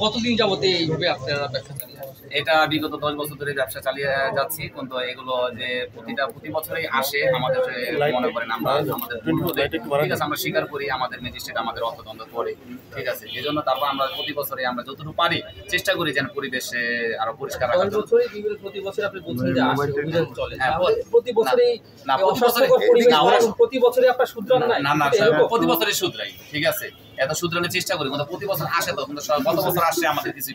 কতদিন যাবতে এইভাবে আপনারা ব্যবসা চালিয়ে যাচ্ছেন? এটা বিগত 10 বছর ধরে ব্যবসা চালিয়ে যাচ্ছি, কিন্তু এগুলো যে প্রতি বছরই আসে আমাদের মনে করেন আমরা আমাদের ঠিক আছে, আমরা স্বীকার করি আমাদের ম্যাজিস্ট্রেট আমাদের অর্থদণ্ড করে, ঠিক আছে। এই জন্য তারপর আমরা প্রতি বছরে আমরা যতটুকু পারি চেষ্টা করি যেন পরিবেশে আরো পরিষ্কার রাখা যায়। প্রতি বছর আপনি বলছেন যে অভিযান চলে, হ্যাঁ, প্রতি বছরই না প্রতি বছরই আপনার শুধরান নাই? না প্রতি বছরই শুধরাই, ঠিক আছে। এত শুধরানোর চেষ্টা করি, কিন্তু প্রতি বছর আসে তো, কিন্তু গত বছর আসছে আমাদের কিছু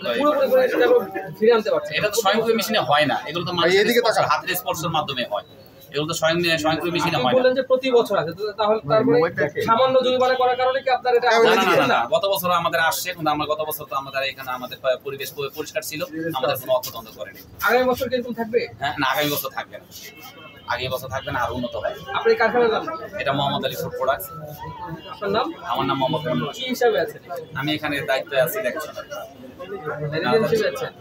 ফিরে আনতে পারছে। এটা তো স্বয়ংক্রিয় মেশিনে হয় না, এগুলো তো মানুষের হাতের স্পর্শের মাধ্যমে হয়, এগুলো তো স্বয়ংক্রিয় মেশিনে হয় না। বললেন যে প্রতি বছর আছে, তাহলে তারপরে সামান্য জরিমানা করার কারণে কি আপনার এটা? না গত বছর আমাদের আসছে, কিন্তু আমরা গত বছর তো আমাদের এখানে আমাদের পরিবেশ পরিষ্কার ছিল, আমাদের কোনো অর্থদণ্ড করেনি। আগামী বছর কিরকম থাকবে? হ্যাঁ না, আগামী বছর থাকবে না, আগামী বছর থাকবে না, আর উন্নত হবে। আপনি কারখানার নাম? এটা মোহাম্মদ আলী ফুড প্রোডাক্টস। আপনার নাম? আমার নাম মোহাম্মদ মন্ডল। কি হিসাবে আছেন? আমি এখানে দায়িত্বে আছি দেখাশোনা। হিসেবে আছেন?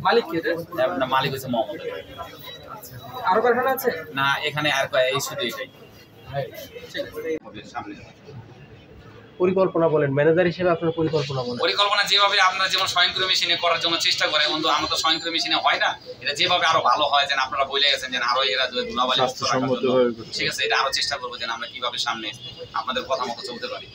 মালিক কে? মালিক হচ্ছে মোহাম্মদ আলী। আরো কারখানা আছে? না, এখানে আর এই শুধু এটাই। সামনে পরিকল্পনা বলেন, ম্যানেজার হিসেবে আপনার পরিকল্পনা বলেন। পরিকল্পনা যেভাবে আপনারা যেমন স্বয়ংক্রিয় মেশিনে করার জন্য চেষ্টা করে, কিন্তু আমরা তো স্বয়ংক্রিয় মেশিনে হয় না, এটা যেভাবে আরো ভালো হয়, যেন আপনারা বলে গেছেন যেন আরো এরা ধুলাবালি মুক্ত রাখার জন্য, ঠিক আছে, এটা আরো চেষ্টা করবো যেন আমরা কিভাবে সামনে আপনাদের কথা মতো চলতে পারি।